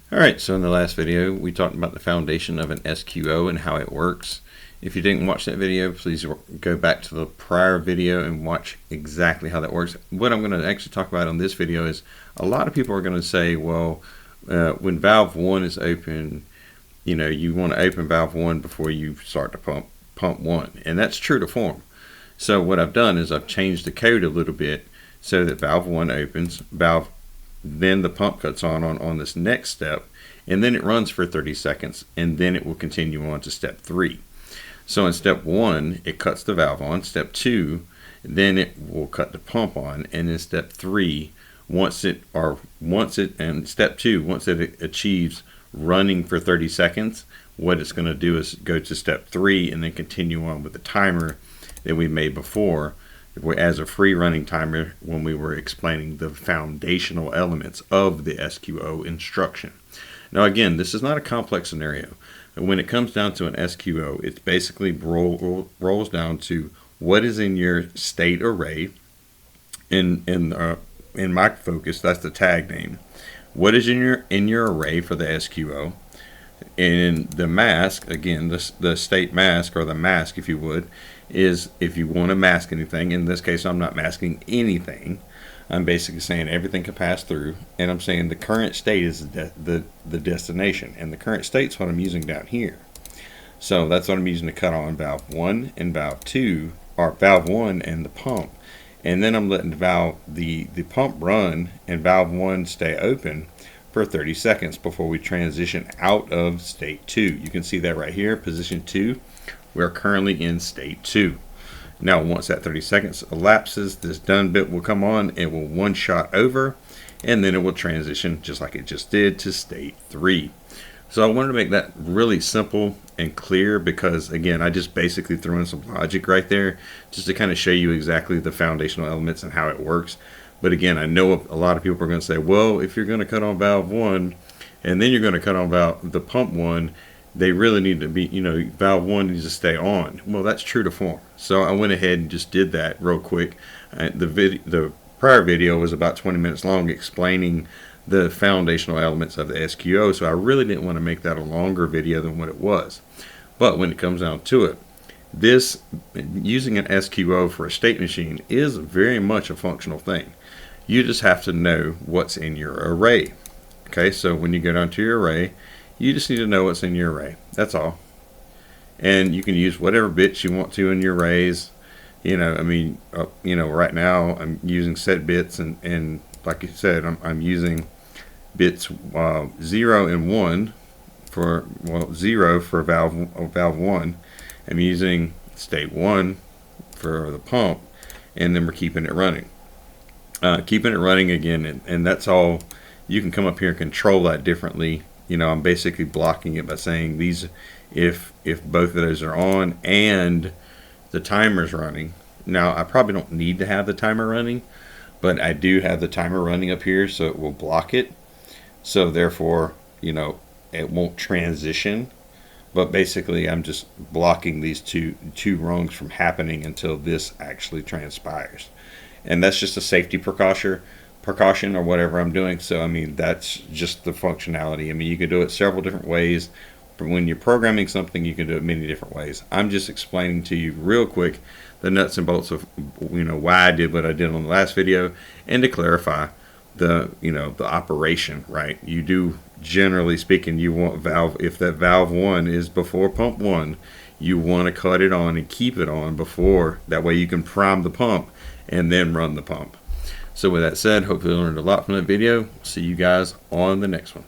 Alright, so in the last video we talked about the foundation of an SQO and how it works. If you didn't watch that video, please go back to the prior video and watch exactly how that works. What I'm going to actually talk about on this video is a lot of people are going to say, well, when valve 1 is open, you want to open valve 1 before you start to pump 1, and that's true to form. So what I've done is I've changed the code a little bit so that valve 1 opens, then the pump cuts on this next step, and then it runs for 30 seconds, and then it will continue on to step 3. So in step 1, it cuts the valve on. Step 2, then it will cut the pump on, and in step 3, once it achieves running for 30 seconds, what it's going to do is go to step 3 and then continue on with the timer that we made before as a free running timer when we were explaining the foundational elements of the SQO instruction. Now again, this is not a complex scenario. When it comes down to an SQO, it basically rolls down to what is in your state array. In my focus, that's the tag name. What is in your array for the SQO? And the mask, again, the state mask, or the mask if you would, is if you want to mask anything. In this case, I'm not masking anything. I'm basically saying everything can pass through, and I'm saying the current state is the destination, and the current state is what I'm using down here. So that's what I'm using to cut on valve 1 and valve 2, or valve 1 and the pump. And then I'm letting the pump run and valve 1 stay open for 30 seconds before we transition out of state 2. You can see that right here, position 2. We're currently in state 2. Now once that 30 seconds elapses, this done bit will come on, it will one shot over, and then it will transition just like it just did to state 3. So I wanted to make that really simple and clear because, again, I just basically threw in some logic right there just to kind of show you exactly the foundational elements and how it works. But again, I know a lot of people are going to say, well, if you're going to cut on valve 1 and then you're going to cut on the pump 1, they really need to be, valve 1 needs to stay on. Well, that's true to form. So I went ahead and just did that real quick. The prior video was about 20 minutes long explaining the foundational elements of the SQO, so I really didn't want to make that a longer video than what it was. But when it comes down to it, this using an SQO for a state machine is very much a functional thing. You just have to know what's in your array. Okay, so when you go down to your array, you just need to know what's in your array. That's all. And you can use whatever bits you want to in your arrays. Right now I'm using set bits, and like you said, I'm using bits 0 and 1 for 0 for valve 1. I'm using state 1 for the pump, and then we're keeping it running. Keeping it running again, and that's all. You can come up here and control that differently. I'm basically blocking it by saying these, if both of those are on and the timer's running. Now I probably don't need to have the timer running, but I do have the timer running up here, so it will block it. So therefore, it won't transition. But basically, I'm just blocking these two rungs from happening until this actually transpires. And that's just a safety precaution or whatever I'm doing. So that's just the functionality. You could do it several different ways. But when you're programming something, you can do it many different ways. I'm just explaining to you real quick the nuts and bolts of why I did what I did on the last video, and to clarify the operation, right? You do, generally speaking, you want if that valve 1 is before pump 1, you want to cut it on and keep it on before. That way you can prime the pump and then run the pump. So with that said, hopefully you learned a lot from that video. See you guys on the next one.